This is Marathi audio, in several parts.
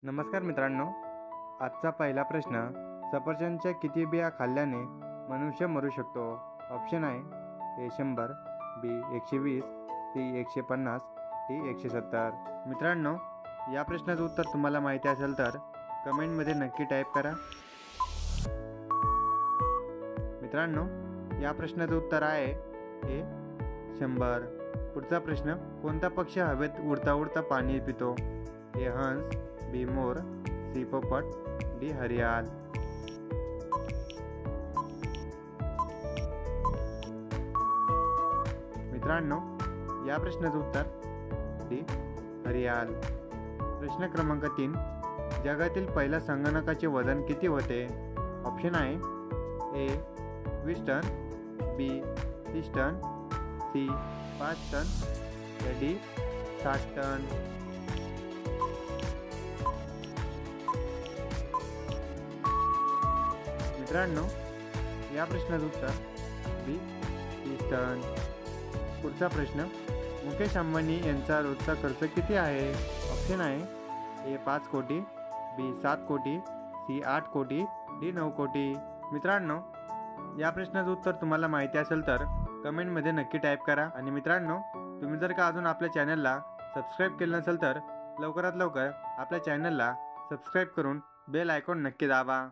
नमस्कार मित्रांनो, आजचा पहिला प्रश्न, सफरचंदच्या किती बिया खाल्ल्याने मनुष्य मरू शकतो? ऑप्शन आहे ए 100, बी 120, सी 150, डी 170. मित्रांनो, या प्रश्नाचं उत्तर तुम्हाला माहिती असेल तर कमेंटमध्ये नक्की टाईप करा. मित्रांनो, या प्रश्नाचं उत्तर आहे ए 100. पुढचा प्रश्न, कोणता पक्षी हवेत उडता उडता पाणी पितो? ए हंस, बी मोर, सी पोपट, डी हरियाल. मित्रांनो, या प्रश्नाचं उत्तर डी हरियाल. प्रश्न क्रमांक 3, जगातील पहिल्या संगणकाचे वजन किती होते? ऑप्शन आहे A 20 ton, B 30 ton, C 5 ton, D 60 ton. मित्रांनो, या प्रश्नाचं उत्तर बी 30 टन. पुढचा प्रश्न, मुकेश अंबानी यांचा रोजचा खर्च किती आहे? ऑप्शन आहे ए 5 कोटी, बी 7 कोटी, सी 8 कोटी, डी 9 कोटी. मित्रांनो, या प्रश्नाचं उत्तर तुम्हाला माहिती असेल तर कमेंटमध्ये नक्की टाईप करा. आणि मित्रांनो, तुम्ही जर का अजून आपल्या चॅनलला सबस्क्राईब केलं नसेल तर लवकरात लवकर आपल्या चॅनलला सबस्क्राईब करून बेल आयकॉन नक्की दाबा.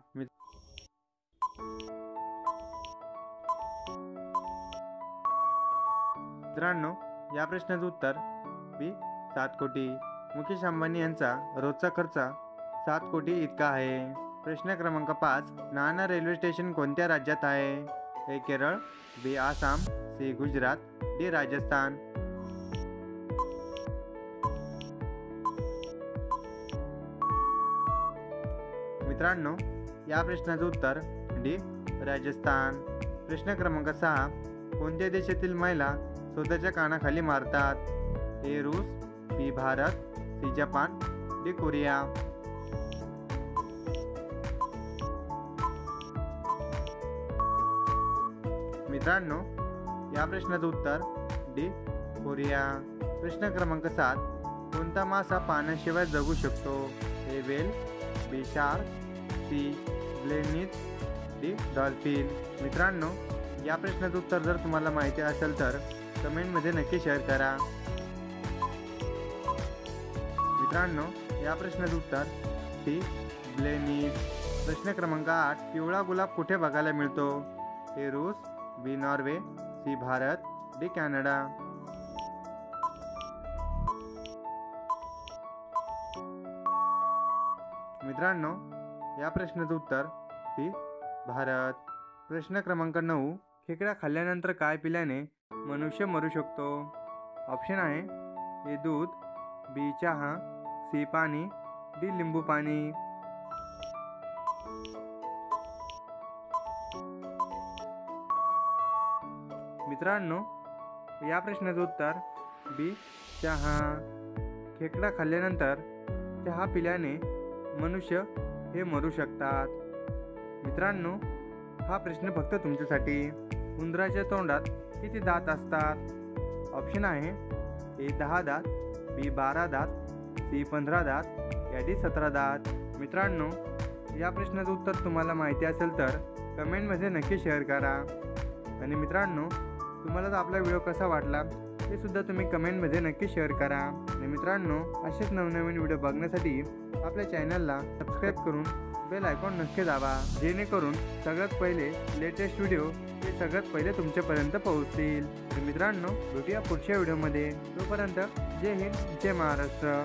मित्रांनो, या प्रश्नाचं उत्तर बी 7 कोटी. मुकेश अंबानी यांचा रोजचा खर्च 7 कोटी इतका आहे. प्रश्न क्रमांक 5, नाणार रेल्वे स्टेशन कोणत्या राज्यात आहे? ए केरळ, बी आसाम, सी गुजरात, डी राजस्थान. मित्रांनो, या प्रश्नाचं उत्तर डी राजस्थान. प्रश्न क्रमांक 6, कोणत्या देशातील महिला स्वतःच्या कानाखाली मारतात? ए रूस, बी Bharat, C Japan, D Korea. मित्रांनो, या प्रश्नाचं उत्तर डी कोरिया. प्रश्न क्रमांक 7, कोणता मासा पाण्याशिवाय जगू शकतो? ए वेल, बी शार्क, सी ब्लेनिथ, डी डॉल्फिन. मित्रांनो, या प्रश्नाचं उत्तर जर तुम्हाला माहिती असेल तर कमेंटमध्ये नक्की शेअर करा. मित्रांनो, या प्रश्नाचं उत्तर सी ब्लेनिथ. प्रश्न क्रमांक 8, पिवळा गुलाब कुठे बघायला मिळतो? ए रूस, बी Norway, C Bharat, D Canada. मित्रांनो, या प्रश्नाचं उत्तर सी भारत. प्रश्न क्रमांक 9, खेकडा खाल्ल्यानंतर काय पिल्याने मनुष्य मरू शकतो? ऑप्शन आहे ए दूध, बी चहा, सी पाणी, डी लिंबू पाणी. मित्रांनो, या प्रश्नाचं उत्तर बी चहा. खेकडा खाल्ल्यानंतर चहा पिल्याने मनुष्य हे मरू शकतात. मित्रांनो, हा प्रश्न फक्त तुमच्यासाठी. उंदराच्या तोंडात किती दात असतात? ऑप्शन आहे ए 10 दात, बी 12 दात, सी 15 दात, या डी 17 दात. मित्रांनो, या प्रश्नाचं उत्तर तुम्हाला माहिती असेल तर कमेंटमध्ये नक्की शेअर करा. आणि मित्रांनो, तुम्हाला तर आपला व्हिडिओ कसा वाटला ते सुद्धा तुम्ही कमेंटमध्ये नक्की शेअर करा. आणि मित्रांनो, असेच नवनवीन व्हिडिओ बघण्यासाठी आपल्या चॅनलला सबस्क्राईब करून बेल आयकॉन नक्की दाबा, जेणेकरून सगळ्यात पहिले लेटेस्ट व्हिडिओ हे सगळ्यात पहिले तुमच्यापर्यंत पोहोचतील. तर मित्रांनो, भेटूया पुढच्या व्हिडिओमध्ये. तोपर्यंत जय हिंद, जय महाराष्ट्र.